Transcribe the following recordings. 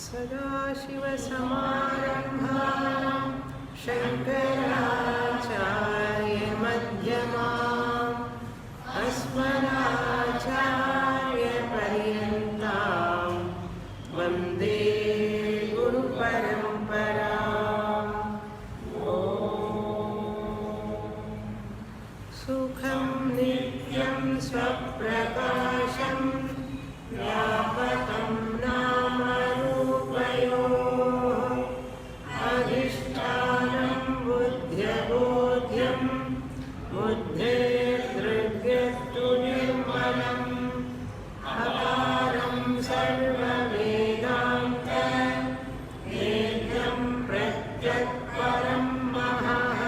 सदाशिवसमारम्भां शङ्कराचार्यमध्यमाम् अस्मदाचार्यपर्यन्तां वन्दे गुरुपरम्पराम्। सुखं नित्यं स्वप्रकाशं व्यापकं नामरूपयोः अधिष्ठानं बुद्ध्यबोध्यं बुद्धेर्दृग्यस्तु निर्मलम् अकारं सर्ववेदान्त वेद्यं प्रत्यक्परं महः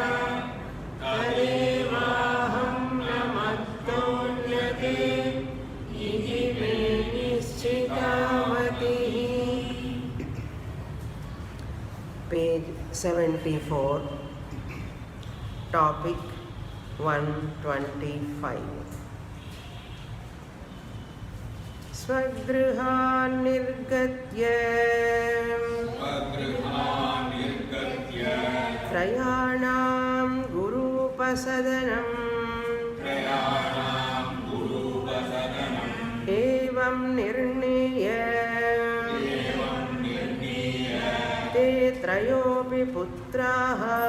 तदेवाहं नमस्तोऽन्यते इति मे निश्चितामतिः। Page 74, topic 125. Svagrihan nirgatya Trayanam gurupasadanam Evam nirniya Te trayopi putraha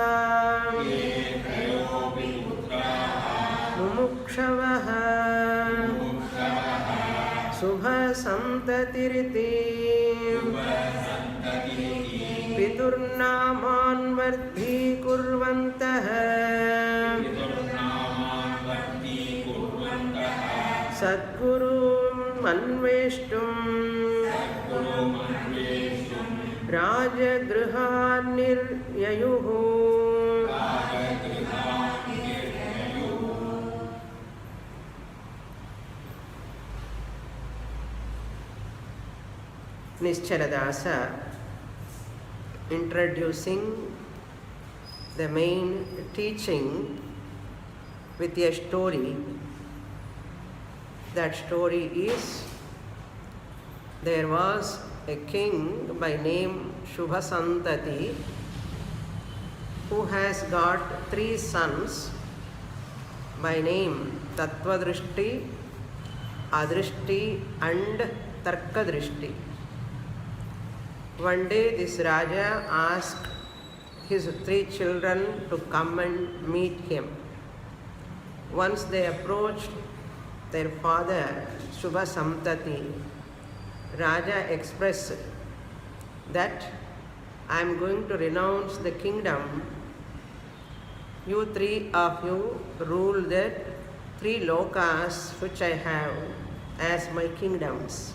Mumukshavaha Subha samtatiriti Piturnaman vardhi kurvantaha Sadgurum anveshtum Rajagrihan niryayuhu Nischaladasa introducing the main teaching with a story. That story is, there was a king by name Shubhasantati who has got 3 sons by name Tattvadrishti, Adrishti and Tarkadrishti. One day this Raja asked his 3 children to come and meet him. Once they approached their father Shubhasamtati, Raja expressed that I am going to renounce the kingdom. You 3 of you rule the 3 lokas which I have as my kingdoms.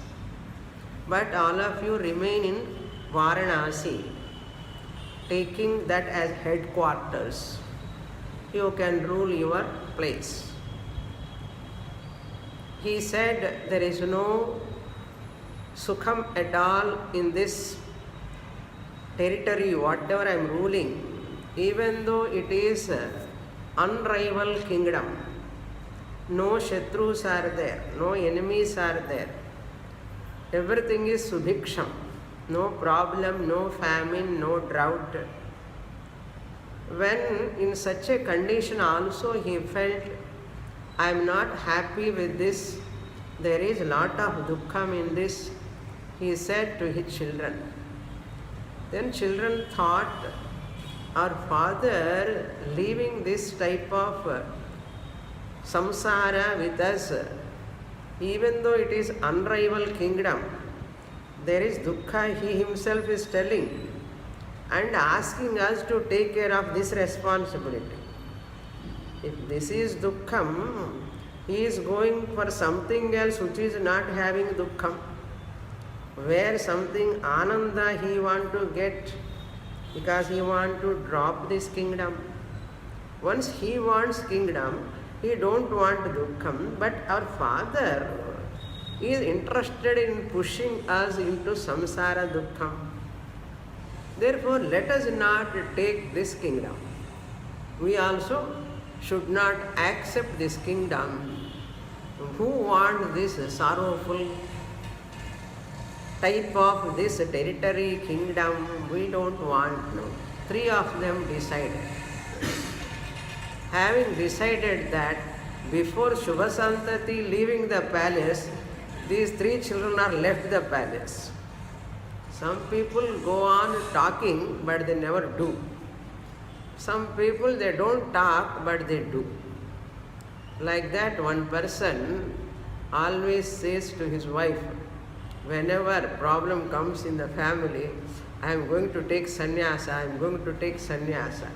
But all of you remain in Varanasi, taking that as headquarters. You can rule your place. He said there is no sukham at all in this territory, whatever I am ruling, even though it is unrivaled kingdom. No shatrus are there, no enemies are there. Everything is subhiksham, no problem, no famine, no drought. When in such a condition also he felt, I am not happy with this, there is a lot of dukkham in this, he said to his children. Then children thought, our father leaving this type of samsara with us, even though it is unrivaled kingdom, there is dukkha, he himself is telling and asking us to take care of this responsibility. If this is dukkham, he is going for something else which is not having dukkham. Where something ananda he want to get, because he want to drop this kingdom. Once he wants kingdom, he don't want dukkham, but our father is interested in pushing us into samsara dukkham. Therefore, let us not take this kingdom. We also should not accept this kingdom. Who wants this sorrowful type of this territory, kingdom, we don't want. No. 3 of them decided. Having decided that before Shubhasantati leaving the palace, these 3 children are left the palace. Some people go on talking but they never do. Some people they don't talk but they do. Like that, one person always says to his wife, whenever problem comes in the family, I am going to take sannyasa, I am going to take sannyasa.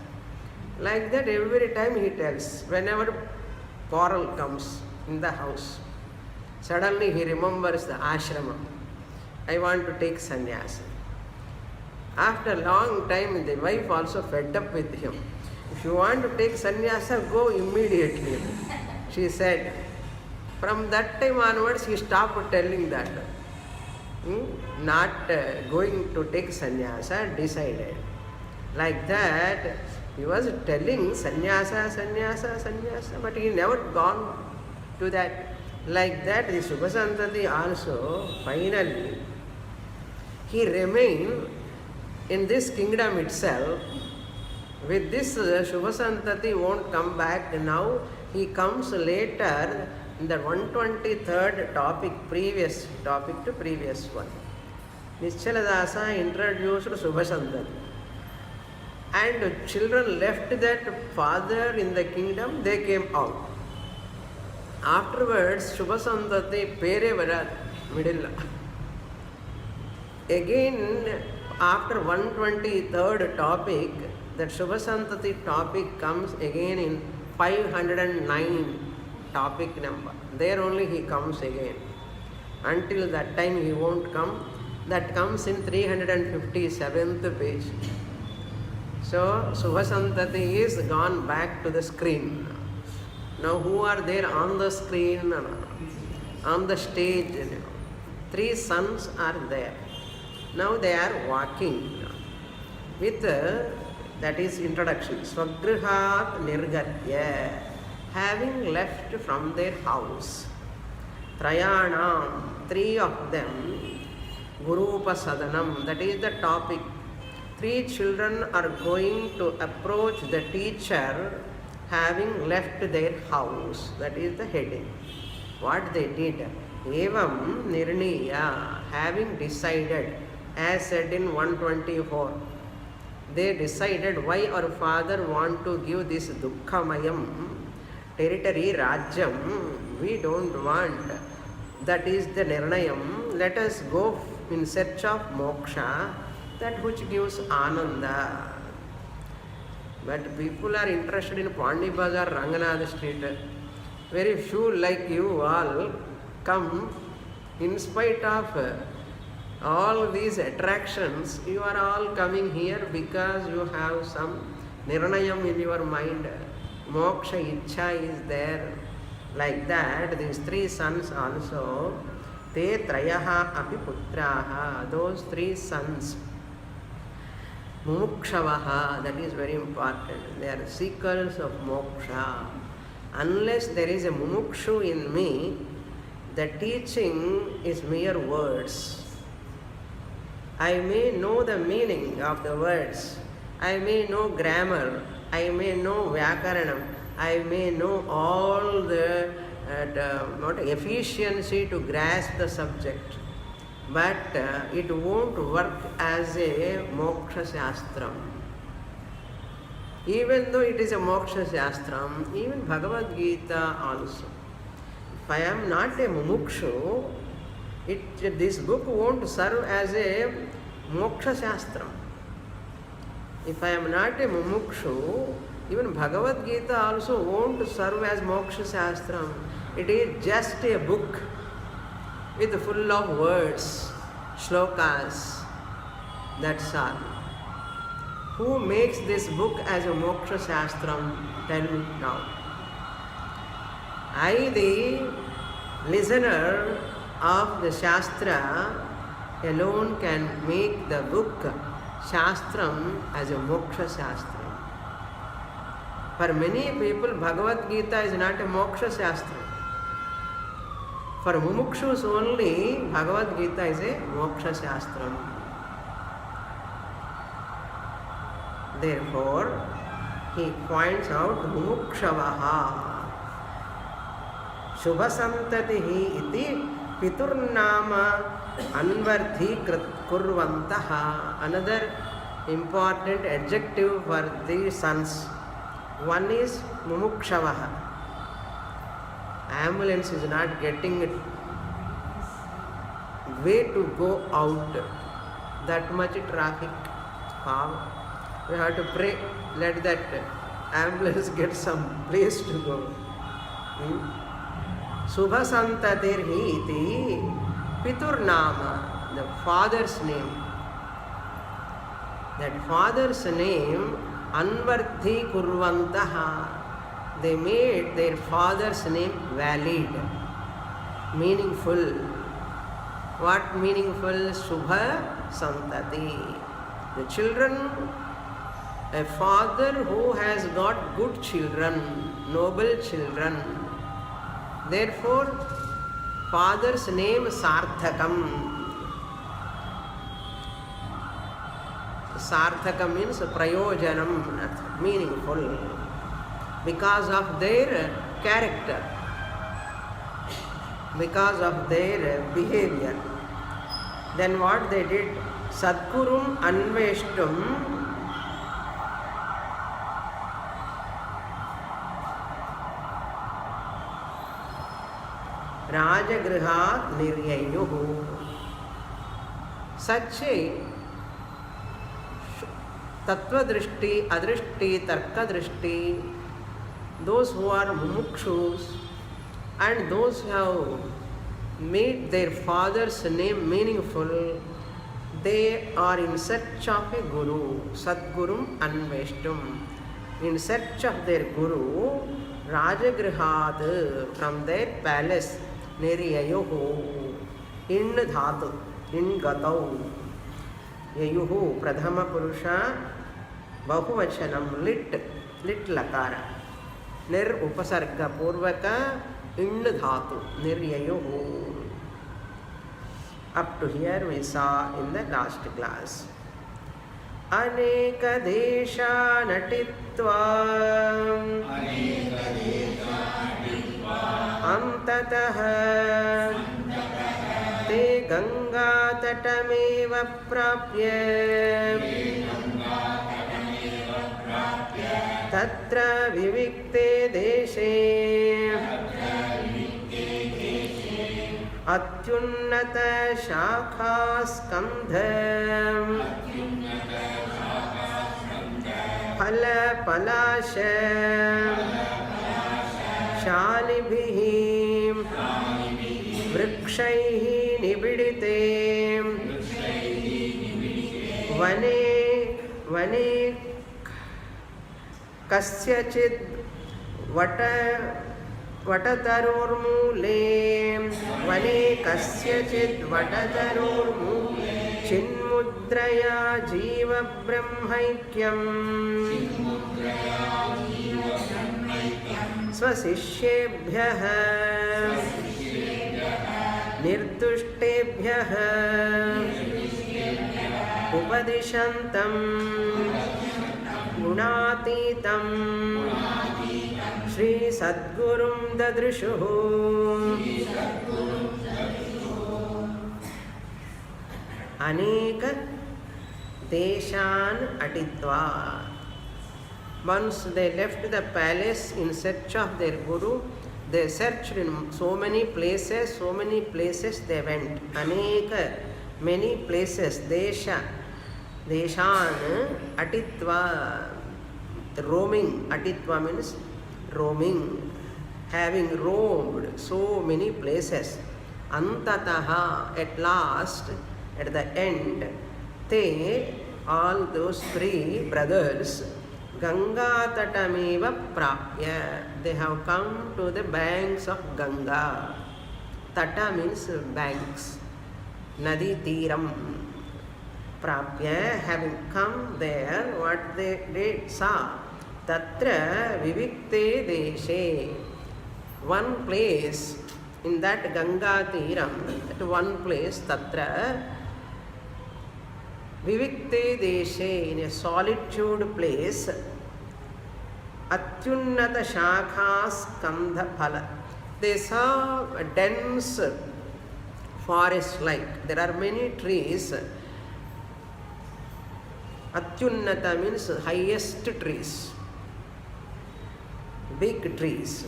Like that every time he tells, whenever quarrel comes in the house, suddenly he remembers the ashrama. I want to take sannyasa. After a long time, the wife also fed up with him. If you want to take sannyasa, go immediately. She said. From that time onwards, he stopped telling that. Not going to take sannyasa, decided. Like that, he was telling sannyasa, sannyasa, sannyasa, but he never gone to that. Like that, the Shubhasantati also, finally, he remained in this kingdom itself. With this, Shubhasantati won't come back now. He comes later in the 123rd topic, previous topic to previous one. Nischala introduced Shubhasantati. And children left that father in the kingdom, they came out. Afterwards, Shubhasantati Pere Varat, middle. Again, after 123rd topic, that Shubhasantati topic comes again in 509 topic number. There only he comes again. Until that time he won't come. That comes in 357th page. So, Shubhasantati is gone back to the screen. Now who are there on the screen, on the stage? 3 sons are there. Now they are walking with, that is introduction, Swagrihat Nirgatya, having left from their house. Trayanam, 3 of them, Gurupasadanam, that is the topic. 3 children are going to approach the teacher having left their house, that is the heading. What they did, Evam Nirniya, having decided, as said in 124, they decided why our father want to give this Dukkhamayam territory, Rajyam, we don't want. That is the Nirnayam. Let us go in search of Moksha, that which gives Ananda. But people are interested in Pandi Bazar, Ranganatha Street. Very few like you all come in spite of all these attractions. You are all coming here because you have some Nirnayam in your mind. Moksha Ichcha is there. Like that, these 3 sons also, Te Trayaha Api Putraha, those 3 sons, Mumukshavaha, that is very important. They are seekers of moksha. Unless there is a mumukshu in me, the teaching is mere words. I may know the meaning of the words. I may know grammar. I may know Vyakaranam. I may know all the efficiency to grasp the subject. But it won't work as a moksha shastram. Even though it is a moksha shastram, even Bhagavadgītā also. If I am not a mumukshu, this book won't serve as a moksha shastram. If I am not a mumukshu, even Bhagavadgītā also won't serve as moksha shastram. It is just a book with full of words, shlokas, that's all. Who makes this book as a moksha shastram? Tell me now. I, the listener of the shastra, alone can make the book shastram as a moksha shastram. For many people, Bhagavad Gita is not a moksha shastram. For mumukshus only, Bhagavadgītā is a moksha shastram. Therefore, he points out mumukshavaha. Shubhasantatihi iti piturnama anvardhi kurvantaha. Another important adjective for the sons. One is mumukshavaha. Ambulance is not getting way to go out. That much traffic. We have to pray. Let that ambulance get some place to go. Subhasantatirhi iti piturnama. The father's name. That father's name anvardhi kurvantaha. They made their father's name valid, meaningful. What meaningful? Subha santati. The children, a father who has got good children, noble children. Therefore, father's name Sarthakam. Sarthaka means prayojanam, meaningful, because of their character, because of their behavior. Then what they did? Sadgurum anveshtum Rajagrihat niryayuhu. Such a Tattva drishti, adrishti, tarka drishti, those who are mumukshus and those who have made their father's name meaningful, they are in search of a guru, Sadgurum Anveshtum. In search of their guru, Rajagrihat, from their palace, Niryayohu, in dhatu, in gatau. Yayuhu, Pradhama Purusha, Bahuvachanam, lit lakara. Nir upasarga purvaka, ind dhatu, niryayuhu. Up to here we saw in the last class. Aneka desha natitva antataha te ganga tatameva prapya tatra vivikte deshe atyunnata shakha skandha phala palasha shalibhihi vrikshaihi nibidite vane kasyachid vatatarurmule vane kasyachid vatatarurmule chinmudraya jiva brahmaikyam स्वशिष्येभ्यः निर्दुष्टेभ्यः उपदिशन्तं गुणातीतं Shri सद्गुरुं ददृशुः अनेक देशान् अटित्वा. Once they left the palace in search of their guru, they searched in so many places they went. Aneka, many places, desha, deshan, atitva, roaming. Atitva means roaming, having roamed so many places. Antataha, at last, at the end, they, all those three brothers, Ganga tatameva prapya. They have come to the banks of Ganga. Tata means banks. Nadi Tiram. Prapya, having come there, what they saw? Tatra vivikte deshe. One place In that Ganga Tiram, at one place, Tatra, Vivikte Deshe, in a solitude place, Atyunnata Shakha Skandha Phala. They saw a dense forest-like. There are many trees. Atyunnata means highest trees, big trees.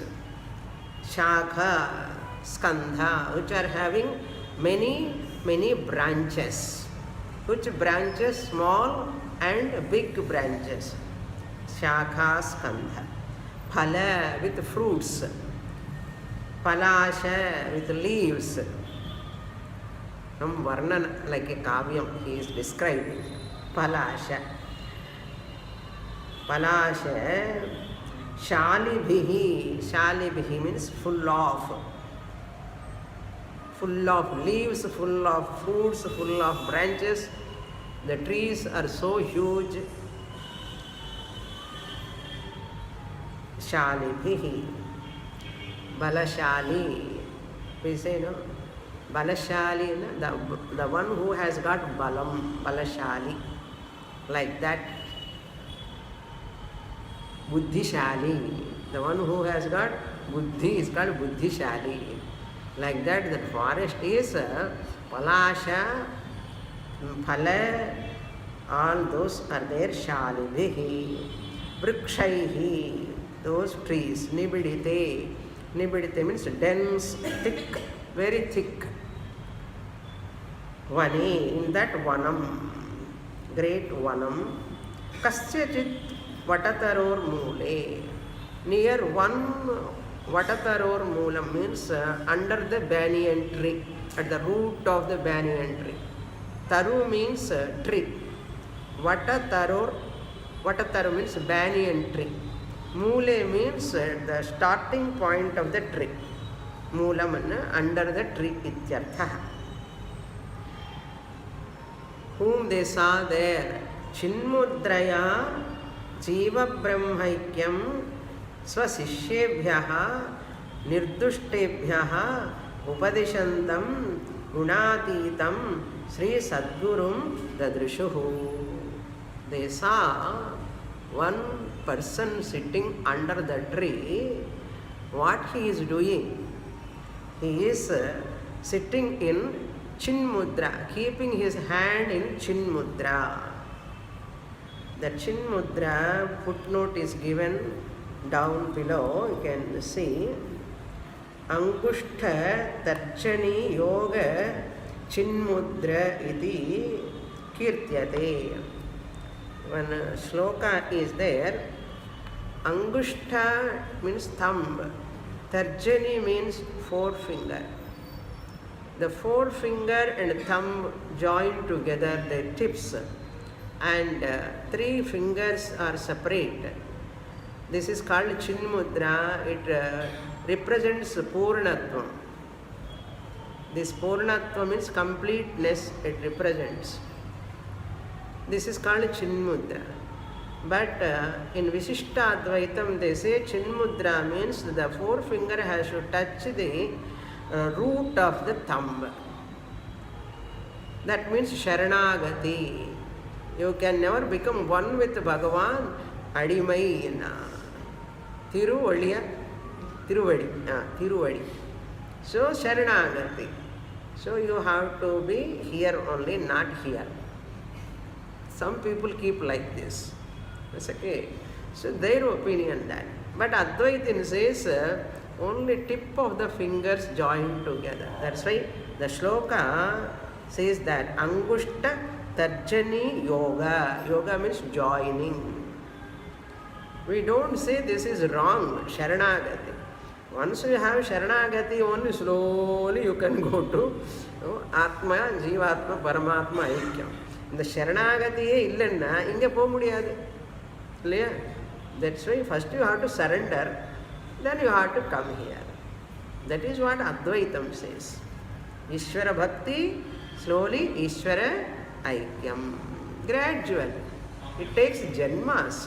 Shakha, Skandha, which are having many branches. Which branches? Small and big branches. Shakha, Skandha. Phala, with fruits. Palasha, with leaves. Some Varnana, like a kavyam, he is describing. Palasha. Palasha. Shalibhihi. Shalibhihi means full of leaves, full of fruits, full of branches. The trees are so huge. Shalibhihi. Balashali. We say, no? Balashali, the one who has got balam, Balashali. Like that. Buddhishali. The one who has got buddhi is called Buddhishali. Like that, the forest is Palasha, Phala, all those are there. Shalivihi, Vrikshaihi, those trees. Nibidite. Nibidite means dense, thick, very thick. Vani, in that Vanam, great Vanam, Kasyachit Vatataror Mule. Near one Vatataror Moolam means under the banyan tree, at the root of the banyan tree. Taru means tree. Vatataror means banyan tree. Mule means the starting point of the tree. Moolam under the tree ityartha. Whom they saw there, Chinmudraya Jiva Brahmaikyam Swasishyebhyaha Nirduštebhyaha Upadishantam Gunatitam Sri Sadgurum Dadrishuhu. They saw one person sitting under the tree. What he is doing? He is sitting in Chinmudra, keeping his hand in Chinmudra. The Chinmudra footnote is given down below. You can see Anguštha Tarchani Yoga Chinmudra iti kirtyate. One shloka is there. Anguštha means thumb. Tarjani means forefinger. The forefinger and thumb join together, the tips, and three fingers are separate. This is called Chinmudra. It represents Purnatvam. This Purnatvam means completeness, it represents. This is called Chinmudra. But in Visishta Advaitam they say Chinmudra means the forefinger has to touch the root of the thumb. That means Sharanagati. You can never become one with Bhagavan. Adimayina. Tiruvadi. So Sharanagati. So you have to be here only, not here. Some people keep like this. That's okay. So their opinion that. But Advaitin says only tip of the fingers join together. That's why the shloka says that Angushta Tarjani Yoga. Yoga means joining. We don't say this is wrong, Sharanagati. Once you have Sharanagati, only slowly you can go to Atma, Jivatma, Paramatma, Aikyam. இந்த சரணாகதியே இல்லைன்னா இங்கே போக முடியாது இல்லையா? That's why first you have to surrender, then you have to come here. That is what Advaitam says. Ishvara Bhakti, slowly Ishvara Aikyam. Gradual. It takes janmas,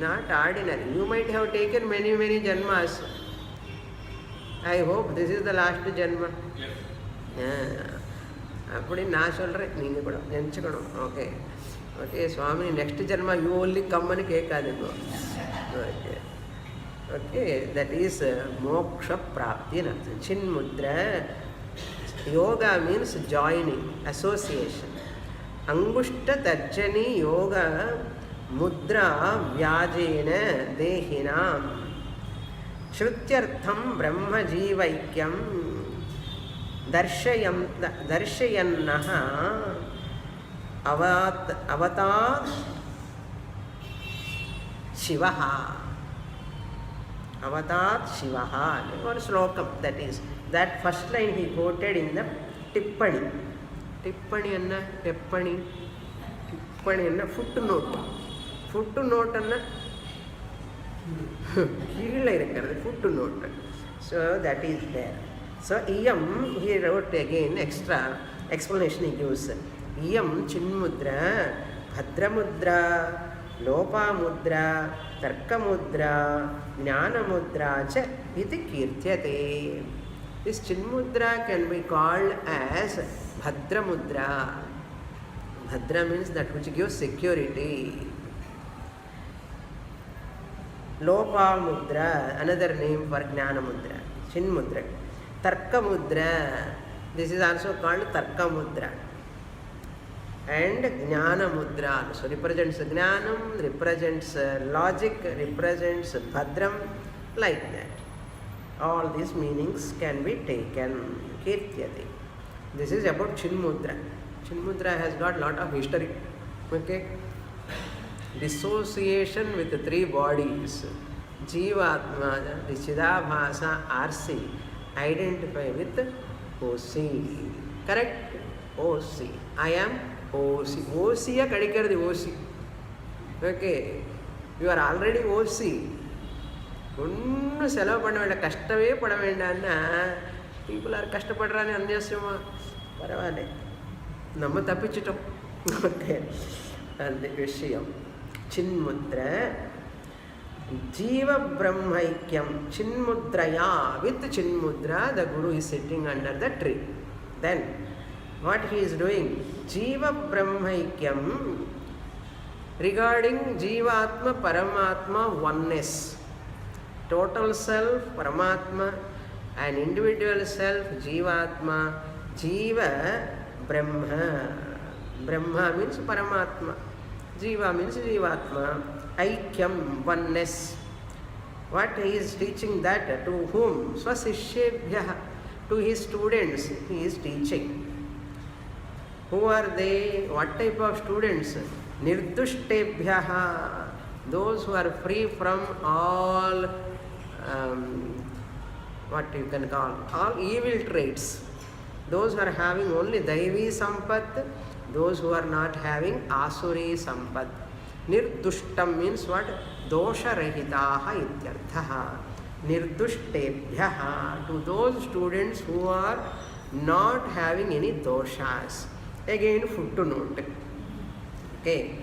not ordinary. You might have taken many janmas. I hope this is the last Janma. அப்படி நான் சொல்கிறேன், நீங்கள் கூட நினச்சிக்கணும். Okay okay சுவாமி next ஜென்மா you only கம்னு கேட்காதுங்க. ஓகே ஓகே தட் இஸ் மோக்ஷ பிராப்தின்னு அர்த்தம். சின்முத்ரா யோகா மீன்ஸ் ஜாயினிங், அசோசியேஷன். அங்குஷ்ட தர்ஜனி யோக முத்ரா வியாஜேன தேஹினாம் ஸ்ருத்யர்த்தம் பிரம்ம ஜீவைக்யம் दर्शयन्नः अवतात् शिवः. Avatat Shivaha. One slokam, that is, that first line he quoted in the Tippani. Tippani anna, Tippani. Tippani anna, footnote. Footnote anna, footnote. So that is there. So iyam, he wrote again extra explanation he gives. Iyam chinmudra, bhadramudra, lopamudra, tarkamudra, jnanamudra cha iti kirtyate. This chinmudra can be called as bhadramudra. Bhadra means that which gives security. Lopamudra, another name for jnanamudra, chinmudra. Tarkamudra, this is also called Tarkamudra. And Jnana Mudra, so represents Jnanam, represents logic, represents Bhadram, like that. All these meanings can be taken. Kirtyati. This is about Chinmudra. Chinmudra has got lot of history. Okay? Dissociation with the three bodies. Jivatma, the Chidabhasa, RC. Identify with OC. Correct? OC. I am OC. OC ya kadikaradi OC. Okay. You are already OC. Unnu selavu panna venda kashtave pada vendana. People are kashtapadrani annyasyama. Paravale. Namma tappichittom. Okay. And the vishayam. Chinmudra. Jiva Brahmaikyam Chinmudraya. With Chinmudra, the Guru is sitting under the tree. Then, what he is doing? Jiva Brahmaikyam regarding Jivatma, Paramatma, oneness. Total self, Paramatma, and individual self, Jivatma. Jiva Brahma. Brahma means Paramatma. Jiva means Jivatma. Aikyam, oneness. What he is teaching that to whom? Swasishyebhyah, to his students he is teaching. Who are they? What type of students? Nirdushtebhyah, those who are free from all what you can call all evil traits. Those who are having only Daivi Sampat, those who are not having Asuri Sampat. Nirdushtam means what? Dosha rahitaha ityarthaha. Nirdushtebhyaha, to those students who are not having any doshas. Again footnote. Okay.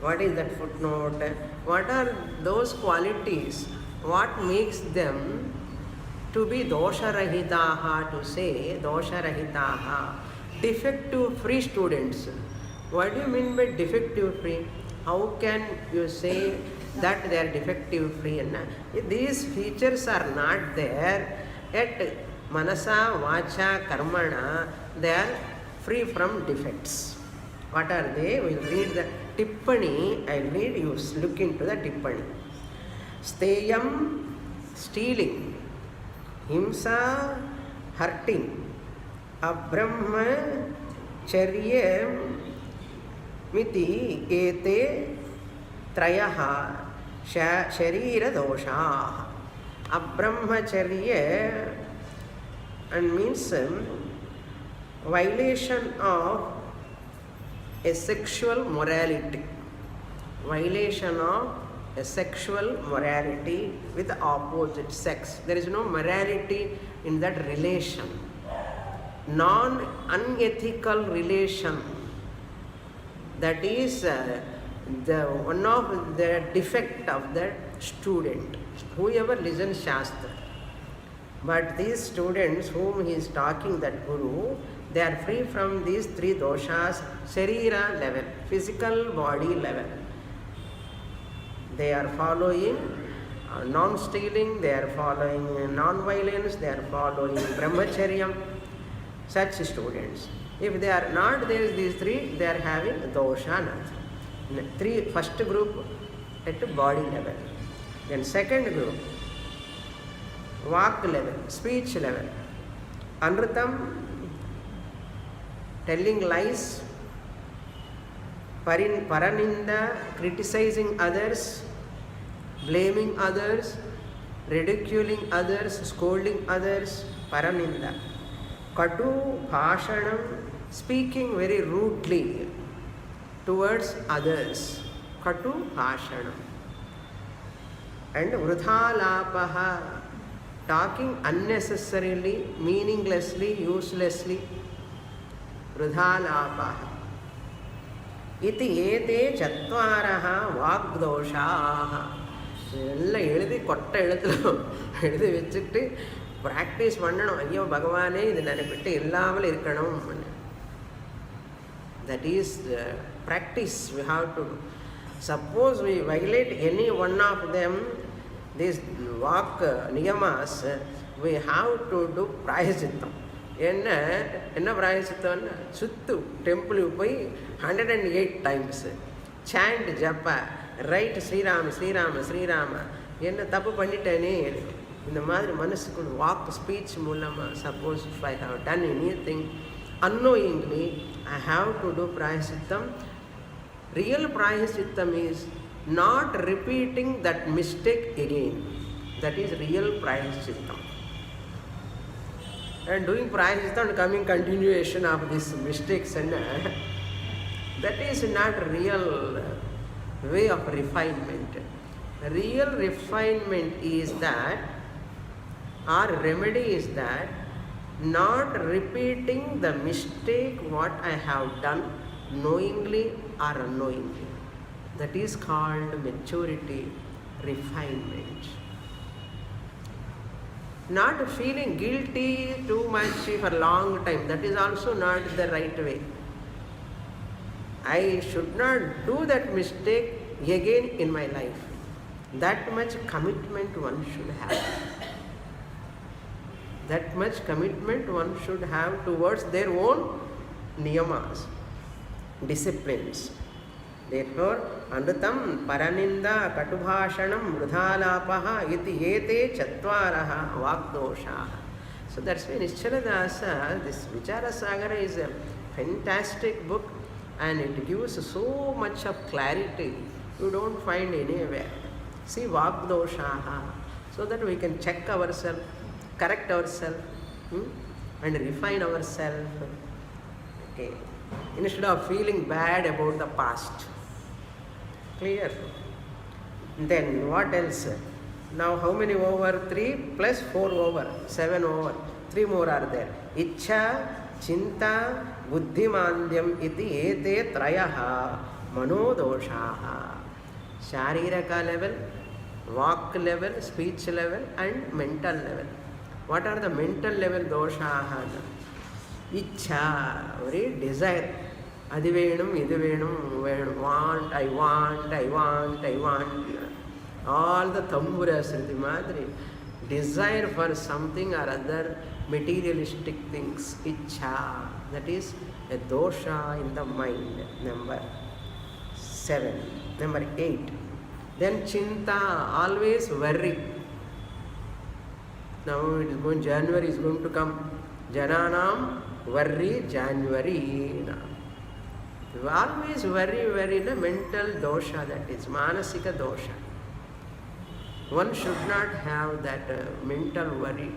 What is that footnote? What are those qualities? What makes them to be dosha rahitaha, to say dosha rahitaha? Defective free students. What do you mean by defective free? How can you say that they are defective free? These features are not there, yet manasa, vacha, karmana, they are free from defects. What are they? We will read the Tippani. I will read, you look into the Tippani. Steyam, stealing. Himsa, hurting. Abrahma, charyam, मिति एते त्रयः शरीर दोषाः. Abrahmacharya and means violation of a sexual morality. Violation of a sexual morality with the opposite sex. There is no morality in that relation. Non-unethical relation. That is the one of the defect of the student. Whoever listens Shastra, But these students whom he is talking, that Guru, they are free from these three doshas, Sharira level, physical body level. They are following non-stealing, they are following non-violence, they are following brahmacharyam, such students. If they are not there, these three, they are having dosha. First group at body level. Then second group, vak level, speech level. Anrutam, telling lies, paraninda, criticizing others, blaming others, ridiculing others, scolding others, paraninda. Katu, bhashanam, speaking very rudely towards others. Katu, bhashanam. And vrudhalapaha, talking unnecessarily, meaninglessly, uselessly. Vrudhalapaha. Iti ete chatvaraha vāgdoshaha. எல்லாம் எழுதி கொட்டை எழுதி வச்சுட்டு practice பண்ணணும். ஐயோ பகவானே இது நினைப்பிட்டு இல்லாமல் இருக்கணும். That is the practice we have to do. Suppose we violate any one of them, these vak niyamas, we have to do prayasittam. என்ன பிராயசித்தம்னா சுத்து டெம்பிளுக்கு போய் 108 times chant ஜப்பா, ரைட் ஸ்ரீராம ஸ்ரீராம ஸ்ரீராம, என்ன தப்பு பண்ணிட்டேனே இந்த மாதிரி மனசுக்குள் வாக் ஸ்பீச் மூலமாக. Suppose if I have done anything unknowingly, I have to do prayasittam. Real prayasittam is not repeating that mistake again. That is real prayasittam. And doing prayasittam and coming continuation of these mistakes, and that is not real way of refinement. Real refinement is that, our remedy is that, not repeating the mistake what I have done knowingly or unknowingly. That is called maturity, refinement. Not feeling guilty too much for a long time, that is also not the right way. I should not do that mistake again in my life. That much commitment one should have. That much commitment one should have towards their own niyamas, disciplines. Therefore, anrutam, paraninda, katubhashanam, vrudhalapaha, iti ete chatvaraha vāgdoshaha. So that's why Nischalādasa, this Vicharasagara is a fantastic book, and it gives so much of clarity you don't find anywhere. See vāgdoshaha, so that we can check ourselves, correct ourselves, and refine ourselves. Okay. Instead of feeling bad about the past. Clear? Then what else? Now how many over? 3 plus 4 over, 7 over. 3 more are there. Ichha, chinta, buddhimandyam iti ete trayaha manodoshaha. Shariraka level, walk level, speech level, and mental level. What are the mental level doshaha? Ichha, very desire. Adi venum, idu venum, want, I want, I want, I want. All the tamburas the madri. Desire for something or other materialistic things. Ichha. That is a dosha in the mind. Number 7. Number 8. Then chinta, always worry. Now it is going, January is going to come. Jananam worry January. You always worry, mental dosha, that is manasika dosha. One should not have that mental worry.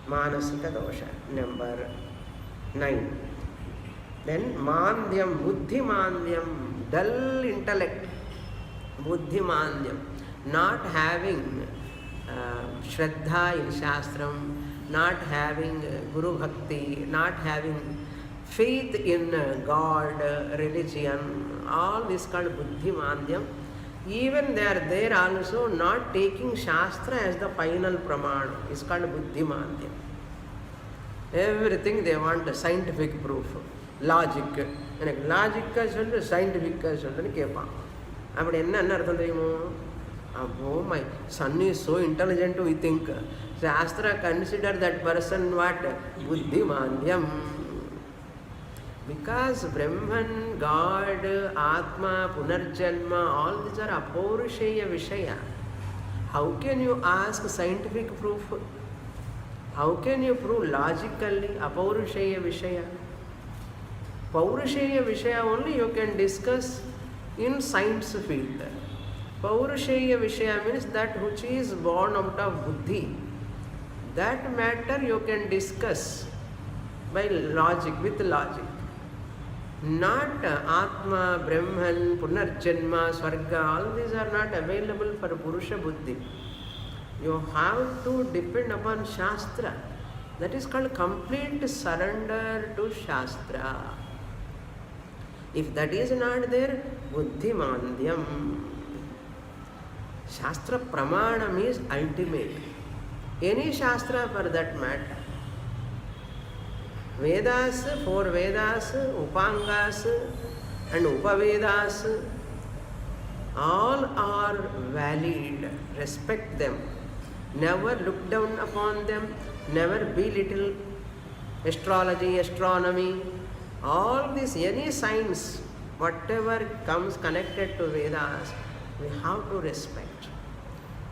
Manasika dosha. Number 9. Then mandyam, buddhi mandyam, dull intellect. Buddhi mandyam, not having Shraddha in Shastram, not having Guru Bhakti, not having faith in God, religion, all this called Buddhi Mandyam. Even they are there also not taking Shastra as the final pramana. It's called Buddhimandya. Everything they want a scientific proof, logic. And logic is scientific. Oh, my son is so intelligent, we think. Shastra consider that person what? Buddhimandhyam. Because Brahman, God, Atma, Punarjanma, all these are apaurusheya vishaya. How can you ask scientific proof? How can you prove logically apaurusheya vishaya? Paurusheya vishaya only you can discuss in science field. Paurusheya vishaya means that which is born out of buddhi. That matter you can discuss by logic, with logic. Not Atma, Brahman, Punarjanma, Swarga, all these are not available for Purusha Buddhi. You have to depend upon Shastra. That is called complete surrender to Shastra. If that is not there, Buddhimandhyam. Shastra Pramana means ultimate. Any Shastra for that matter. Vedas, 4 Vedas, Upangas and Upavedas, all are valid. Respect them. Never look down upon them. Never belittle astrology, astronomy. All this, any science, whatever comes connected to Vedas, we have to respect.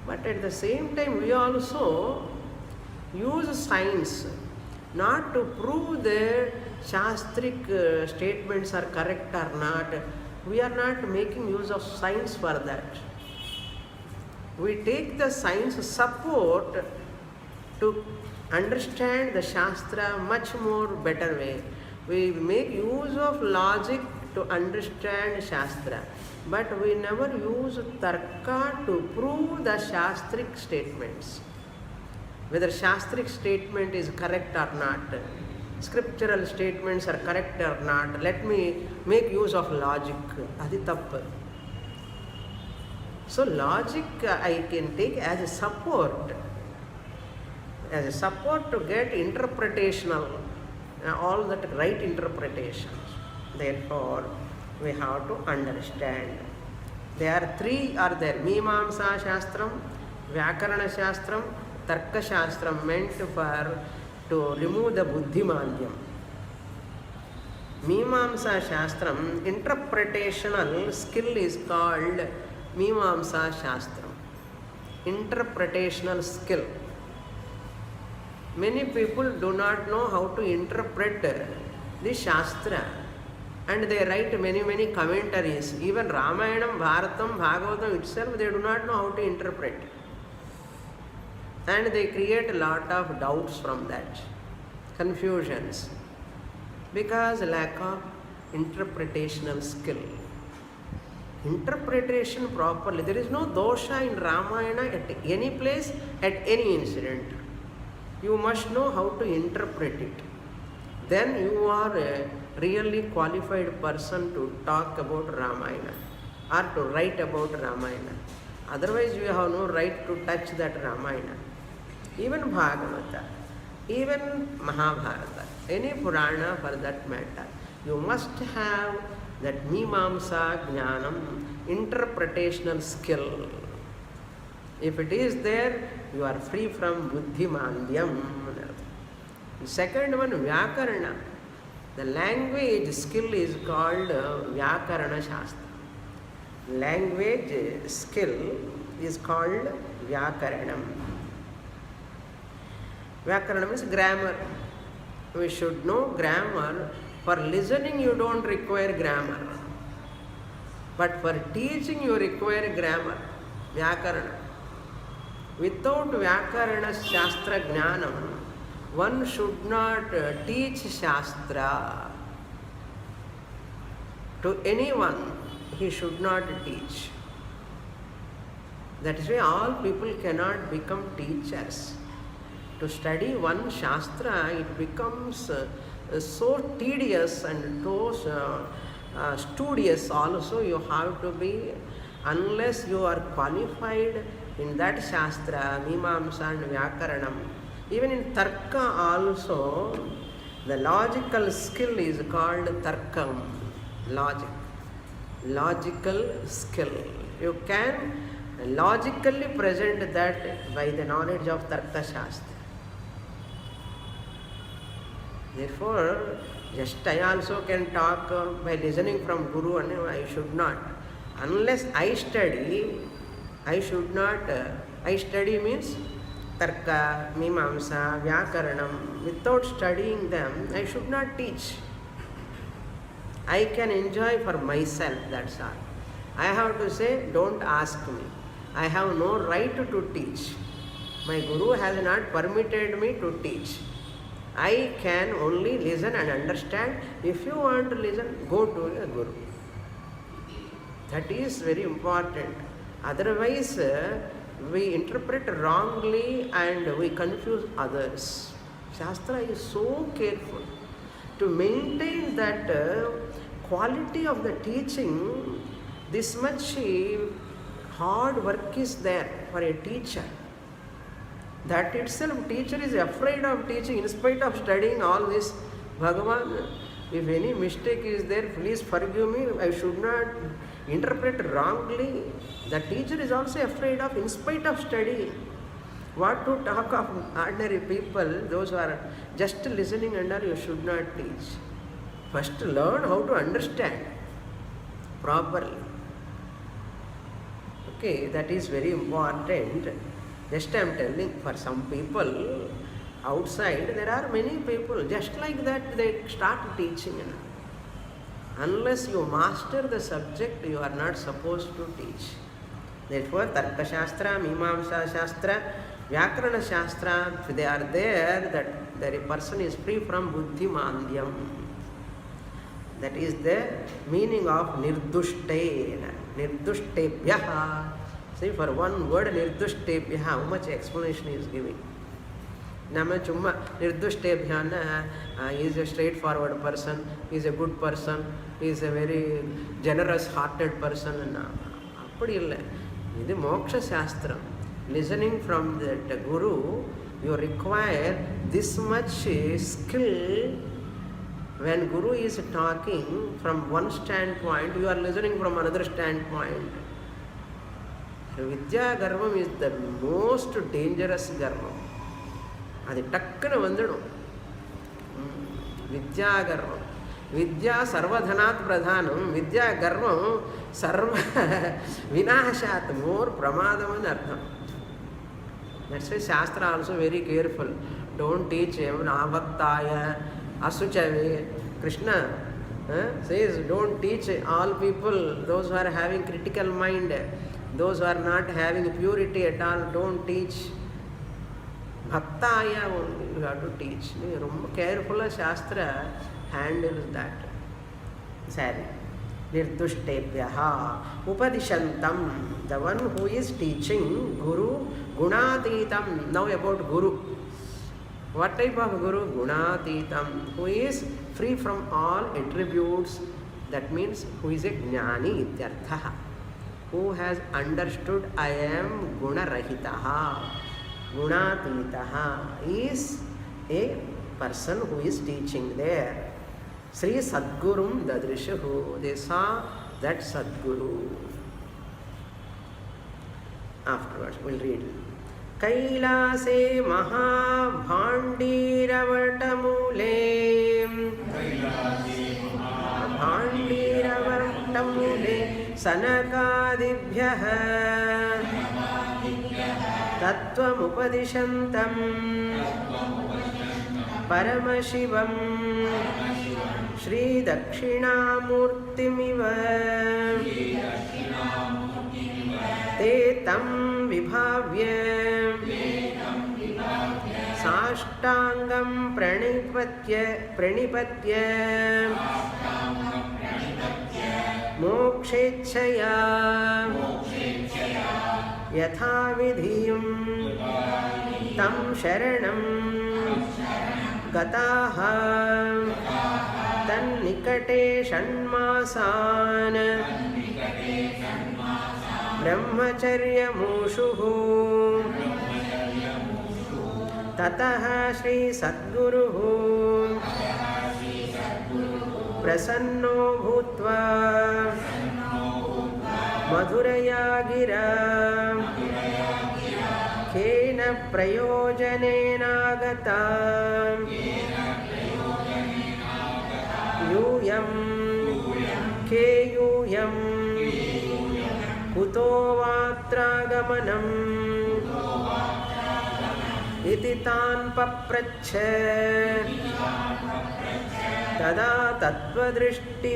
But at the same time, we also use science not to prove that Shastric statements are correct or not. We are not making use of science for that. We take the science support to understand the Shastra much more better way. We make use of logic to understand Shastra, but we never use Tarka to prove the Shastric statements. Whether Shastric statement is correct or not, scriptural statements are correct or not, let me make use of logic. Adi tappu. So logic I can take as a support to get interpretational, all that right interpretations. Therefore, we have to understand. There are 3 are there: Mīmāṃsā Shastram, Vyakarana Shastram, Tarka Shastram, meant for to remove the Buddhimandhyam. Mīmāṃsā Shastram, interpretational skill is called Mīmāṃsā Shastram. Interpretational skill. Many people do not know how to interpret the Shastra, and they write many commentaries. Even Ramayanam, Bharatam, Bhagavatam itself, they do not know how to interpret. And they create a lot of doubts from that, confusions, because lack of interpretational skill. Interpretation properly. There is no dosha in Ramayana at any place, at any incident. You must know how to interpret it. Then you are a really qualified person to talk about Ramayana or to write about Ramayana. Otherwise, you have no right to touch that Ramayana. Even Bhagavata, even Mahabharata, any Purana for that matter, you must have that Mīmāṃsā Jnanam, interpretational skill. If it is there, you are free from Buddhimandhyam. The second one, Vyakarana. The language skill is called Vyakarana Shastra. Language skill is called Vyakaranam. Vyakarana means grammar. We should know grammar. For listening, you don't require grammar. But for teaching, you require grammar. Vyakarana. Without Vyakarana Shastra Jnanam, one should not teach Shastra. To anyone, he should not teach. That is why all people cannot become teachers. To study one Shastra, it becomes so tedious and so studious also. You have to be unless you are qualified in that Shastra, Mīmāṃsā and Vyakaranam. Even in Tarka also, the logical skill is called Tarkam, logic. Logical skill. You can logically present that by the knowledge of Tarka Shastra. Therefore, just I also can talk by listening from Guru, and I should not. Unless I study, I should not. I study means Tarka, Mīmāṃsā, Vyakaranam. Without studying them, I should not teach. I can enjoy for myself, that's all. I have to say, don't ask me. I have no right to teach. My Guru has not permitted me to teach. I can only listen and understand. If you want to listen, go to a Guru. That is very important. Otherwise, we interpret wrongly and we confuse others. Shastra is so careful to maintain that quality of the teaching. This much hard work is there for a teacher. That itself, teacher is afraid of teaching in spite of studying all this. Bhagavan, if any mistake is there, please forgive me. I should not interpret wrongly. The teacher is also afraid of, in spite of studying. What to talk of ordinary people, those who are just listening and all, you should not teach. First learn how to understand properly. Okay, that is very important. Just I am telling, for some people outside, there are many people, just like that they start teaching. Unless you master the subject, you are not supposed to teach. Therefore, Tarka Shastra, Mīmāṃsā Shastra, Vyakarana Shastra, they are there, that the person is free from Buddhimāndyam. That is the meaning of Nirduṣṭena, Nirduṣṭebhyaha. See, for one word, Nirduṣṭebhyaha, how much explanation is giving. Nama Chumma, Nirduṣṭebhyana, he is a straightforward person, he is a good person, he is a very generous-hearted person. Appadi illa. This is Moksha Shastra. Listening from the Guru, you require this much skill. When Guru is talking from one standpoint, you are listening from another standpoint. Vidya Garvam is the most dangerous Garvam. Adi takkana vandadu. Vidya Garvam. Vidya Sarvadhanat Pradhanam. Vidya Garvam Sarva Vinashat. More Pramadam and Artham. That's why Shastra also very careful. Don't teach him Navaktaya, Asuchave. Krishna says, don't teach all people, those who are having critical mind, those who are not having purity at all, don't teach. Bhaktaya only you have to teach. Careful Shastra handles that. Sorry. Nirduṣṭebhyaha Upadishantam, the one who is teaching, Guru Gunātītam. Now about Guru. What type of Guru? Gunātītam, who is free from all attributes. That means who is a Jnani ityarthaha, who has understood I am Gunarahitaha. Gunātītaha is a person who is teaching there. Sri Sadgurum Dadrishahu, they saw that Sadguru. Afterwards, we'll read. Kailase Mahabhandiravartamule Bhandiravartamule Sanakadibhyaha Tattvamupadishantam Paramashivam Shri Dakshinamurtimiva Te tam vibhavya Sāṣṭāṅgam pranipatya Mokṣeච්ಛaya Yatha vidhiyam Tam sharanam Gataha Tan nikate shanmasan ब्रह्मचर्यमुषुः ततः श्री सद्गुरुः प्रसन्नो भूत्वा मधुरया गिरा केन प्रयोजनेनागता यूयं केयूयं कुतो वात्रागमनम् इति तान् पप्रच्छ तदा तत्त्वदृष्टि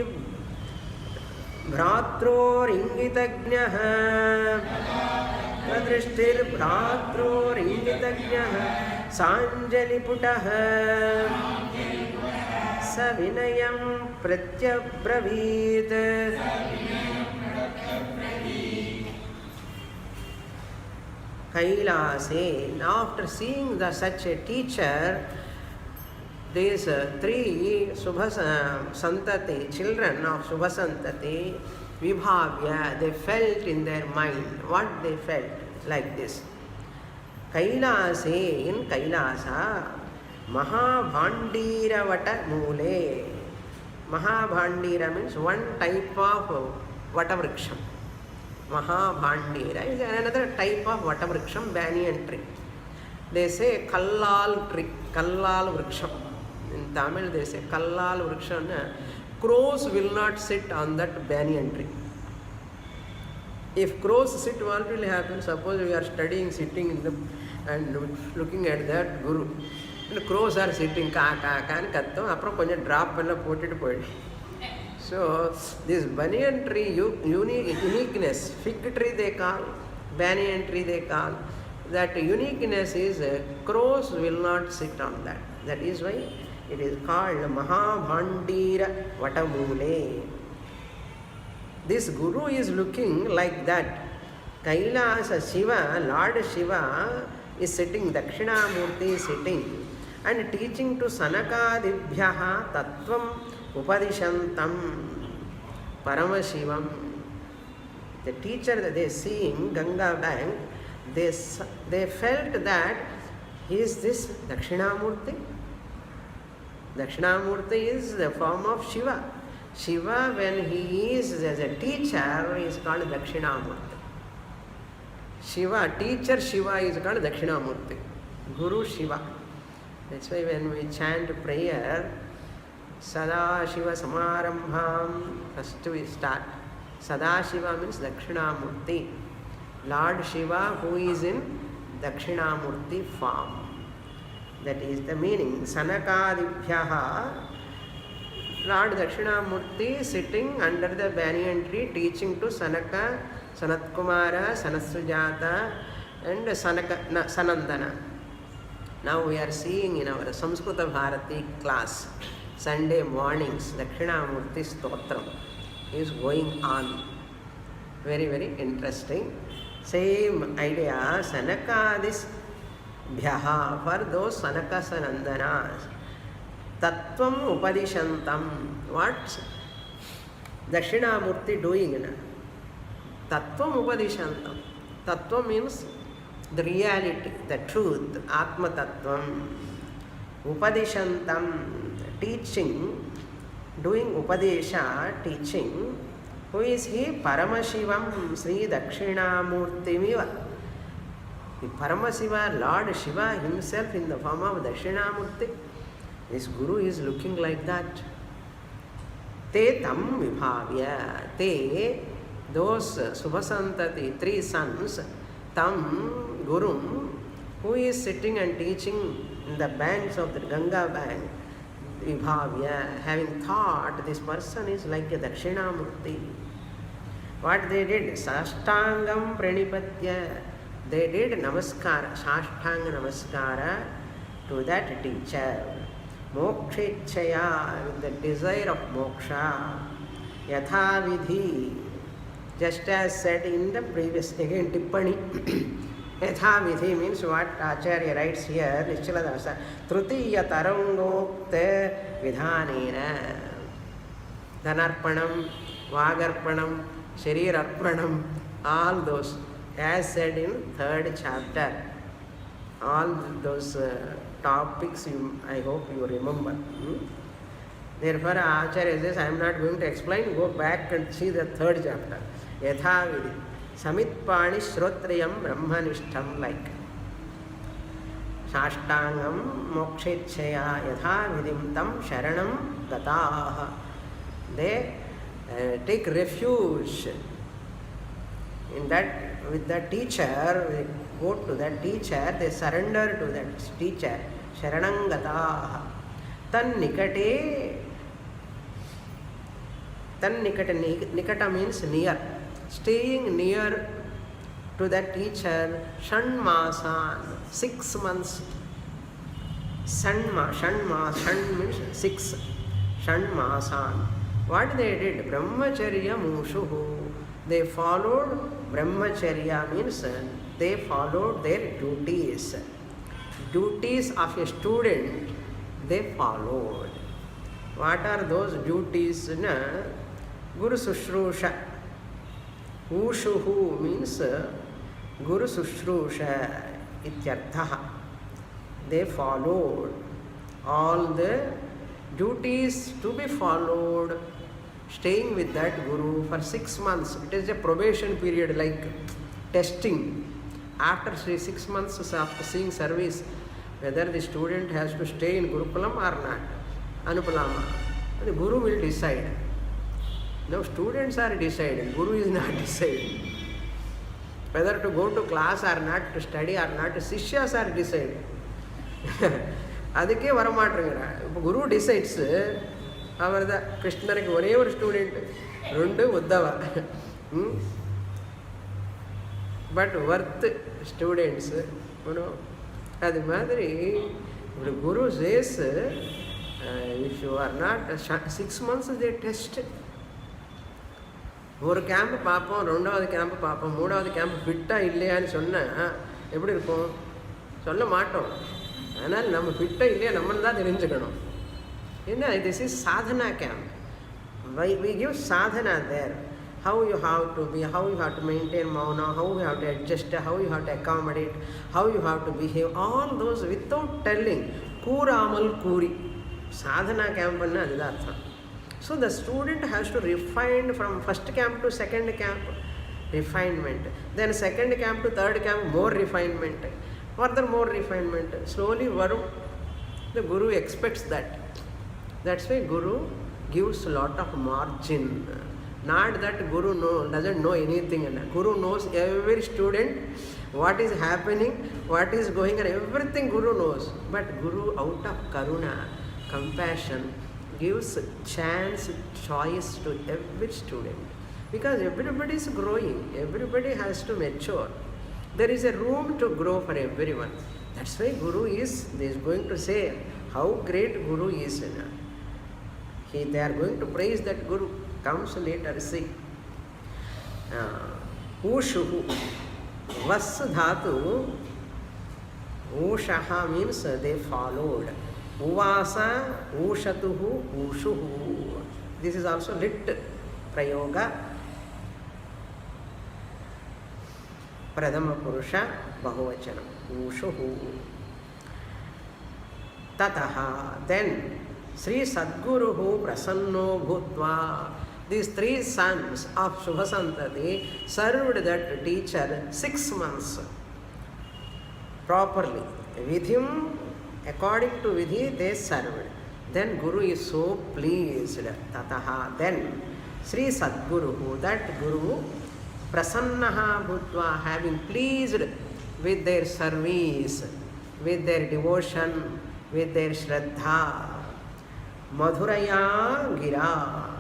भ्रात्रोरिङ्गितज्ञः तद्दृष्टिर्भ्रात्रोरिङ्गितज्ञः साञ्जलिपुटः स विनयं प्रत्यब्रवीत् Kailase. After seeing such a teacher, these three Subhasantati, children of Subhasantati, Vibhavya, they felt in their mind what they felt like this. Kailase, in Kailasa, Mahabhandiravata Mule. Mahabhandira means one type of Vatavriksham. Mahabhandira is another type of Vatavriksham, banyan tree. They say Kallal tree, Kallal Vriksham. In Tamil they say Kallal Vriksham. Crows will not sit on that banyan tree. If crows sit, what will happen? Suppose we are studying, sitting in the and looking at that Guru. And crows are sitting, ka ka ka and kattam, apra konja drop panna potted poed. So this banyan tree uniqueness, fig tree they call, banyan tree they call. That uniqueness is crows will not sit on that. That is why it is called Mahabhandira Vatamule. This Guru is looking like that. Kailasa Shiva, Lord Shiva is sitting, Dakshinamurti is sitting and teaching to Sanakadibhyaha Tattvam Upadishantam Parama Shivam. The teacher that they seeing Ganga bank, they felt that he is this Dakshinamurti. Dakshinamurti is the form of Shiva. Shiva, when he is as a teacher, is called Dakshinamurti. Shiva, teacher Shiva is called Dakshinamurti. Guru Shiva. That's why when we chant prayer, Sada Shiva Samarambham, first we start. Sada Shiva means Dakshinamurti. Lord Shiva who is in Dakshinamurti form. That is the meaning. Sanakadibhyaha, Lord Dakshinamurti sitting under the banyan tree teaching to Sanaka, Sanatkumara, Sanasujata and Sanandana. Now we are seeing in our Samskrta Bharati class, Sunday mornings, Dakshinamurti Stotram is going on. Very, very interesting. Same idea, Sanakadis Bhyaha, for those Sanaka Sanandanas. Tattvam Upadishantam. What's Dakshinamurti doing? Tattvam Upadishantam. Tattva means the reality, the truth, Atma Tattvam. Upadishantam, teaching, doing Upadesha, teaching. Who is he? Paramashivam Sri Dakshinamurtimiva. The Paramashiva, Lord Shiva himself in the form of Dakshinamurti. This Guru is looking like that. Te tam vibhavya. Te, those Subhasantati, three sons, tam Gurum, who is sitting and teaching in the banks of the Ganga bank, vibhavya, having thought this person is like a Dakshinamurti. What they did? Sashtangam pranipatya. They did namaskara, Sashtanga namaskara to that teacher. Mokshechaya, with the desire of moksha. Yatha vidhi, just as said in the previous, again Tippani. Yatha vidhi means what Acharya writes here, Nischaladasa. Trutiya tarangokta vidhanena. Dhanarpanam, Vagarpanam, Sharirarpanam, all those, as said in 3rd chapter, all those topics I hope you remember. Therefore, Ācaryas says, I am not going to explain, go back and see the 3rd chapter. Yatha vidhi, samitpani shrotriyam brahmanishtam, like Shashtangam mokshechaya yatha vidhim tam sharanam gataha. They take refuge in that, with the teacher, they go to that teacher, they surrender to that teacher, sharanam gataha. Tan nikate, nikata means near, staying near to that teacher, shanmasan, 6 months. Shan means 6, shanmasan. What they did? Brahmacharya mushuhu. They followed brahmacharya, means they followed their duties. Duties of a student, they followed. What are those duties? Guru Sushrusha. Ushuhu means Guru Sushrusha ityarthaha. They followed all the duties to be followed, staying with that Guru for 6 months. It is a probation period, like testing. After 6 months after seeing service, whether the student has to stay in Gurukulam or not, Anupalama, the Guru will decide. Now students are deciding, Guru is not deciding. Whether to go to class or not, to study or not, Sishyas are deciding. ಅದಕ್ಕೆ ವರಮಾಟ್ರಂಗಿರ ಗುರು decides ಅವರದ ಕೃಷ್ಣರಿಗೆ ஒரே ஒரு student 2 Uddhava but worth students அது மாதிரி ஒரு குரு says if you are not 6 months they test ஒரு camp பார்ப்போம், 2வது கேம்ப் பார்ப்போம், 3வது கேம்ப் ஃபிட்டாக இல்லையான்னு சொன்னால் எப்படி இருக்கும்? சொல்ல மாட்டோம். ஆனால் நம்ம ஃபிட்டாக இல்லையா நம்மளை தான் தெரிஞ்சுக்கணும். என்ன, this is Sadhana camp. We give sadhana there. How you have to be, how you have to maintain mauna, how you have to adjust, how you have to accommodate, how you have to behave, all those without telling. Kooramal Kuri. Sadhana camp anna adha artham. So the student has to refine from first camp to second camp, refinement. Then second camp to third camp, more refinement. Further more refinement. Slowly varum. The Guru expects that. That's why Guru gives a lot of margin. Not that Guru doesn't know anything. Guru knows every student, what is happening, what is going on, everything Guru knows. But Guru, out of karuna, compassion, gives chance, choice to every student. Because everybody is growing, everybody has to mature. There is a room to grow for everyone. That's why Guru is going to say how great Guru is. They are going to praise that Guru. Comes later, see. Ushuhu. Vas dhatu. Ushaha means they followed. Uvasa, ushatuhu, ushuhu. This is also lit prayoga. Pradama Purusha Bahuvachanam. Ushuhu. Tataha. Then Sri Sadguruhu Prasanno Bhutva. These 3 sons of Shubhasantati served that teacher 6 months properly. With him, according to Vidhi, they served. Then Guru is so pleased. Tataha. Then Sri Sadguruhu, that Guru, Prasannaha Bhutva, having pleased with their service, with their devotion, with their Shraddha, Madhuraya Gira,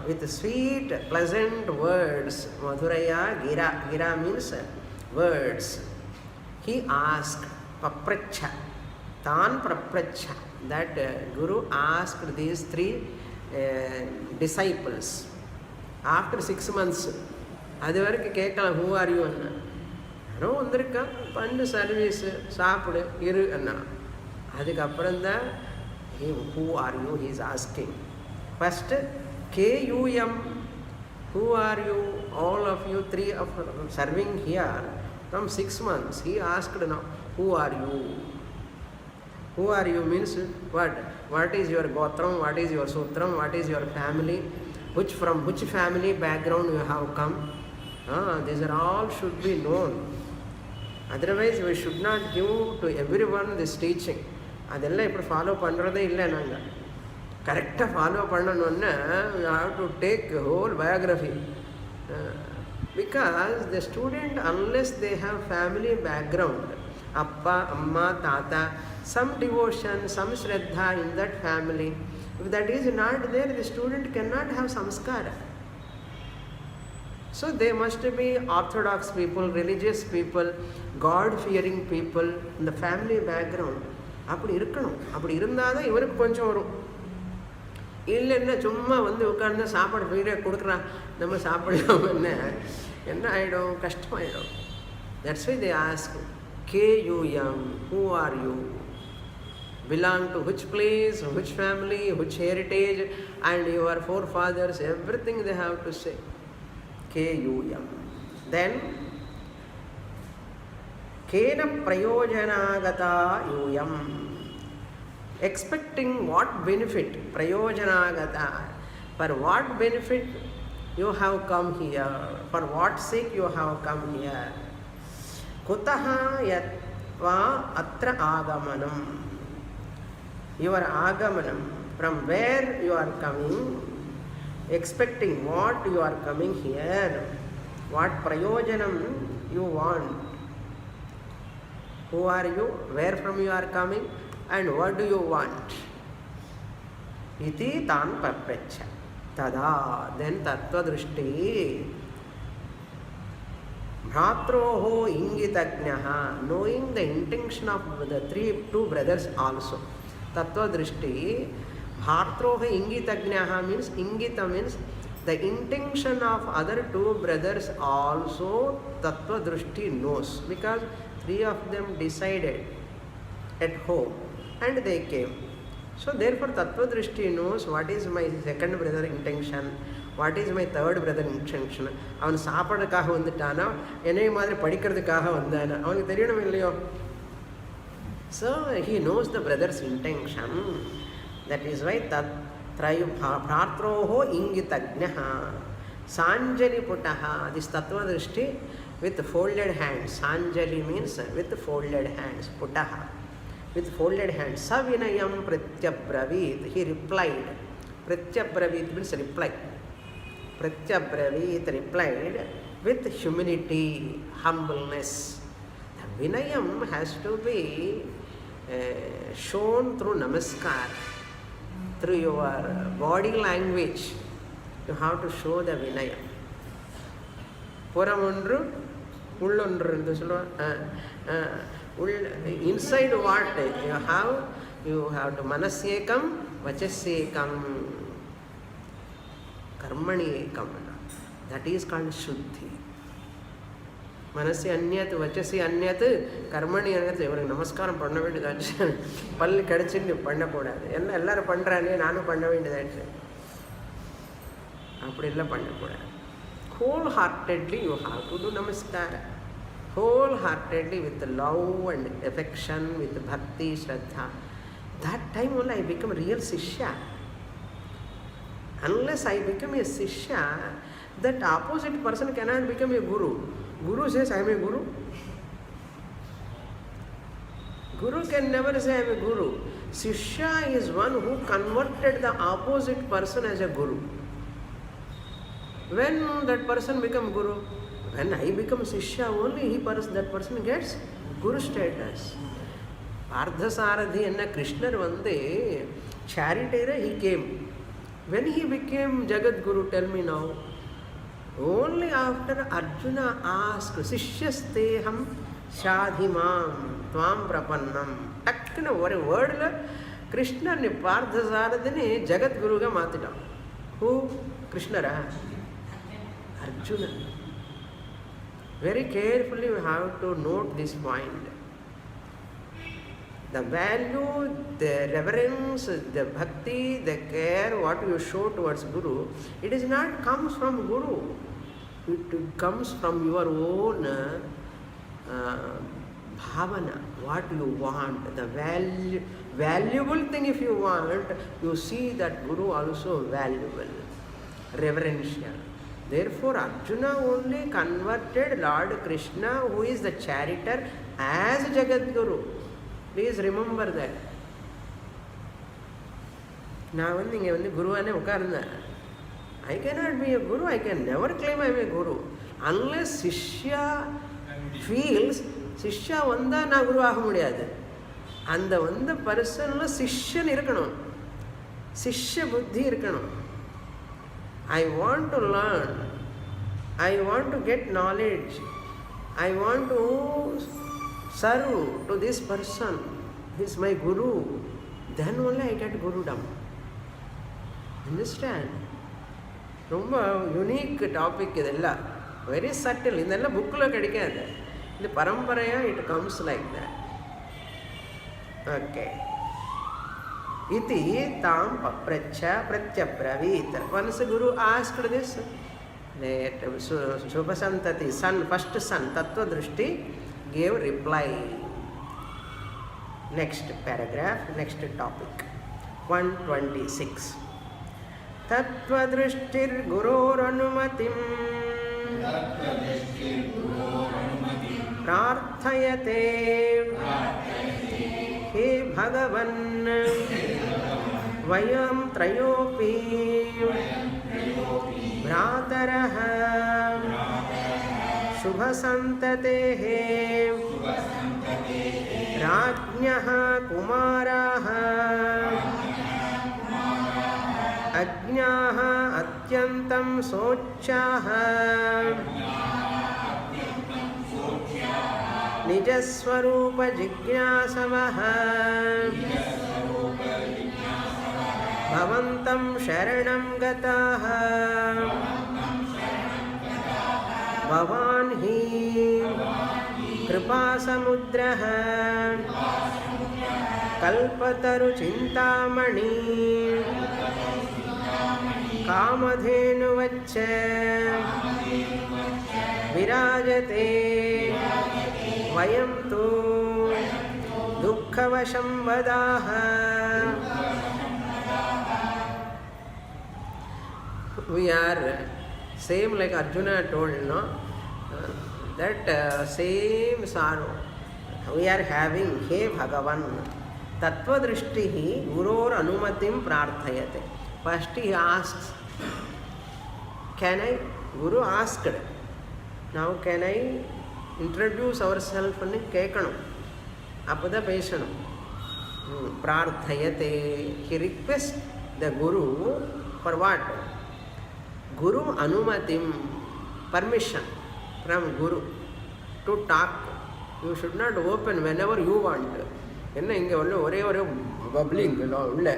with sweet, pleasant words. Madhuraya Gira. Gira means words. He asked, Papracha, Tan Papracha, that Guru asked these 3 disciples. After 6 months, அது வரைக்கும் கேட்கலாம், who are you அண்ணா? யாரோ வந்திருக்கா, பண்ணு service, சாப்பிடு, இரு அண்ணா. அதுக்கப்புறம் தான் who are you, he is asking. First, KUM, Who are you? All of you, three of serving here from 6 months. He asked now, who are you? Who are you means what? What is your gotram? What is your sutram? What is your family? From which family background you have come? These are all should be known. Otherwise, we should not give to everyone this teaching. அதெல்லாம் இப்படி follow பண்ணுறதே இல்லை நாங்கள். கரெக்டாக follow பண்ணணுன்னா we have to take a whole biography. Because the student, unless they have family background, appa, amma, tata, some devotion, some shraddha in that family, if that is not there, the student cannot have samskara. So they must be orthodox people, religious people, God-fearing people in the family background. அப்படி இருக்கணும். அப்படி இருந்தால் தான் இவருக்கு கொஞ்சம் வரும். இல்லைன்னா சும்மா வந்து உட்கார்ந்து சாப்பாடு வீடே கொடுக்குறான், நம்ம சாப்பிடாம என்ன ஆகிடும், கஷ்டமாயிடும். That's why they ask, KUM, who are you? Belong to which place, which family, which heritage, and your forefathers, everything they have to say. KUM. Then, Kena prayojanagata UM. Expecting what benefit? Prayojanagata. For what benefit you have come here? For what sake you have come here? Kutaha yatva atra agamanam. Your agamanam, from where you are coming, expecting what you are coming here, what prayojanam you want. Who are you, where from you are coming, and what do you want? Iti tan papracha. Tada, then tattva drishti. Bhratroho ingitagnaha, knowing the intention of the two brothers also. Tattva drishti. Bhartroha ingitagnaha means, ingita means the intention of other two brothers also tattva drishti knows, because three of them decided at home and they came. So therefore tattva drishti knows what is my second brother intention, what is my third brother intention. அவன் சாப்பாடுக்காக வந்துட்டானா, என்னை மாதிரி படிக்கிறதுக்காக வந்தானா, அவனுக்கு தெரியணும் இல்லையோ. So he knows the brother's intention. That is why Bhartroho ingitagnaha. Sanjali putaha. This tattva drishti with folded hands. Sanjali means with folded hands. Putaha. With folded hands. Savinayam pratyabravit. He replied. Pratyabravit means reply. Pratyabravit replied with humility, humbleness. The Vinayam has to be shown through namaskar. Through your body language, you have to show the Vinaya. Puramundru, ullundru endu solluva. Inside what you have to manasyekam, vachasyekam, karmani ekam. That is called Shuddhi. Manasya anyat, vachasi anyat, karmani anyat. Ivaru namaskaram panna vendidhu. Palli kadachindi panna kodadu. Enna ellaru pandrane nanu panna vendidhu. Appadi illa panna kodadu. Wholeheartedly you have to do namaskara. Wholeheartedly with love and affection, with bhakti, shraddha. That time only I become a real Sishya. Unless I become a Sishya, that opposite person cannot become a Guru. Guru says, I am a Guru. Guru can never say, I am a Guru. Sishya is one who converted the opposite person as a Guru. When that person becomes Guru? When I become Sishya, only that person gets Guru status. Ardhasarathi and Krishna vande charioteer he came. When he became Jagat Guru, tell me now. Only after Arjuna asked, Sishyasteham shadhimam tvam prapannam. Takkana one word, Krishna ni Pardhasaradhini Jagat Guru ga matita. Who? Krishna ra? Arjuna. Very carefully we have to note this point. The value, the reverence, the bhakti, the care, what you show towards Guru, it is not comes from Guru. It comes from your own bhavana, what you want, the valuable thing if you want, you see that Guru also valuable, reverential. Therefore, Arjuna only converted Lord Krishna, who is the charioteer, as Jagat Guru. Please remember that. Now, when Guru I cannot be a Guru, I can never claim I am a Guru. Unless Shishya feels, Shishya vanda na Guru ஆக முடியாது. அந்த வந்த பர்சன்ல சிஷ்யன் இருக்கணும், சிஷ்ய புத்தி இருக்கணும். I want to learn, I want to get knowledge, I want to serve to this person, he is my Guru. Then only I get Gurudom. Understand? ரொம்ப யூனிக் டாபிக் இதெல்லாம், வெரி சட்டில். இதெல்லாம் புக்கில் கிடைக்காது, இது பரம்பரையாக it comes like that. Okay. இதி தாம் பப்ரச்ச பிரத்யப்ரவீத். Once guru asked this, Subhasantati son, first son Tattvadrishti gave reply. Next paragraph, next topic, 126. तत्त्वदृष्टिर् गुरोरनुमतिं प्रार्थयते हे भगवन् वयं त्रयोऽपि भ्रातरः शुभसन्ततेः राज्ञः कुमाराः अज्ञाः अत्यन्तं सोच्याः निजस्वरूपजिज्ञासवः भवन्तं शरणं गताः भवान् हि कृपासमुद्रः कल्पतरुचिन्तामणि कामधेनुवच्च विराजते वयं तु दुःखवशं वदाः. We are same like Arjuna told, no? That same sorrow we are having. He Bhagavan Tattvadrishtihi Guror Anumatim Prarthayate. First he asks, can I? Guru asked, now can I introduce ourselves and kekanam apada pesanam. Prarthayate, he requests the Guru for what? Guru Anumatim, permission from Guru to talk. You should not open whenever you want. என்ன இங்கே உள்ள ஒரே ஒரு bubbling உள்ள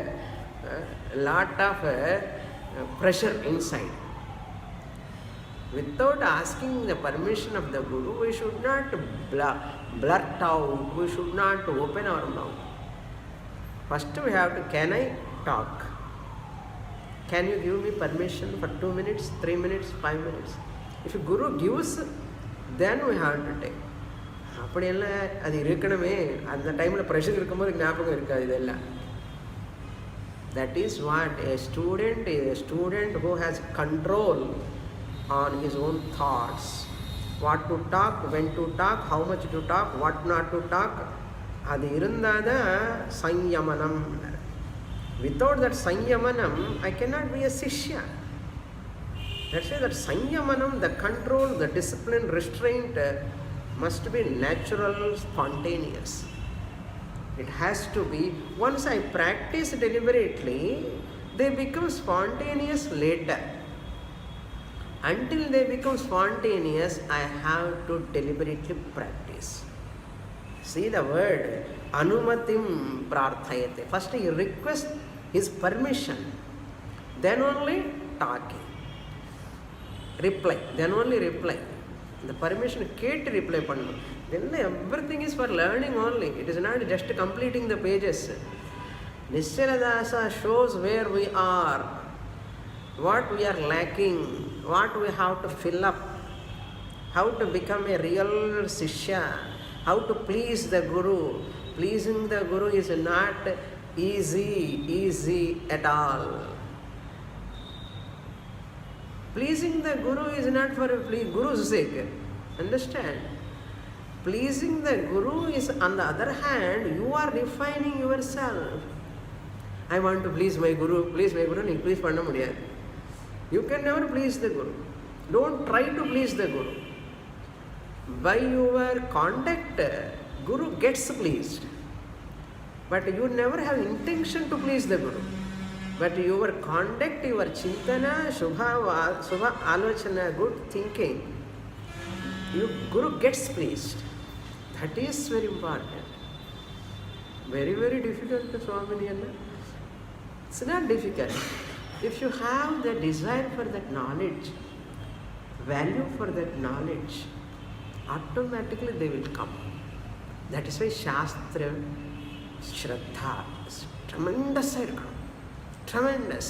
lot of pressure inside. Without asking the permission of the Guru, we should not blurt out, we should not open our mouth. First we have to, can I talk? Can you give me permission for 2 minutes, 3 minutes, 5 minutes? If Guru gives, then we have to take. அப்படியெல்லாம் அது இருக்கணுமே, அந்த டைமில் pressure இருக்கும்போது ஞாபகம் இருக்காது இதெல்லாம். That is what a student who has control on his own thoughts. What to talk, when to talk, how much to talk, what not to talk. அது இருந்தால் தான் சம்யமனம். Without that sanyamanam, I cannot be a sishya. That's why that sanyamanam, the control, the discipline, restraint must be natural, spontaneous. It has to be. Once I practice deliberately, they become spontaneous later. Until they become spontaneous, I have to deliberately practice. See the word anumatim prarthayate. First he requests his permission, then only talking. Reply, then only reply. The permission கேட்டு reply பண்ணணும். Then everything is for learning only. It is not just completing the pages. Nischala shows where we are, what we are lacking, what we have to fill up, how to become a real Sishya, how to please the Guru. Pleasing the Guru is not easy at all. Pleasing the Guru is not for Guru's sake. Understand? Pleasing the Guru is, on the other hand, you are refining yourself. I want to please my Guru. Please my Guru. Please panna mudiyadu. You can never please the Guru. Don't try to please the Guru. By your conduct, Guru gets pleased. But you never have intention to please the Guru. But your conduct, your chintana, shubha alochana, good thinking, Guru gets pleased. That is very important. Very, very difficult to Swamini. It's not difficult. If you have the desire for that knowledge, value for that knowledge, automatically they will come. That is why Shastra, Shraddha is tremendous. Tremendous.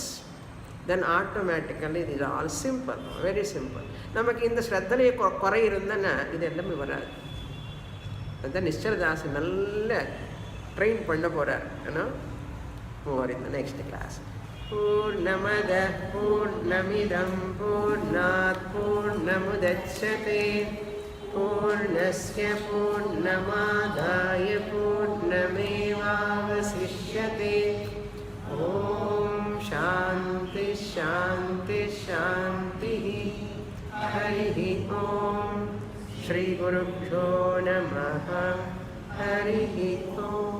Then automatically it is all simple, very simple. நமக்கு இந்த ஸ்ரத்தலைய குறை இருந்தனா இது எல்லாமே வராது. அதான் நிச்சலதாஸ் நல்ல train பண்ண போறார். More in the next class. Purnamada Purnamidam Purnat Purnamudachyate Purnasya Purnamadaya Purnamevavasishyate. Om Shanti Shanti Shanti. Hari Om. Shri Gurubhyo Namaha. Hari Om.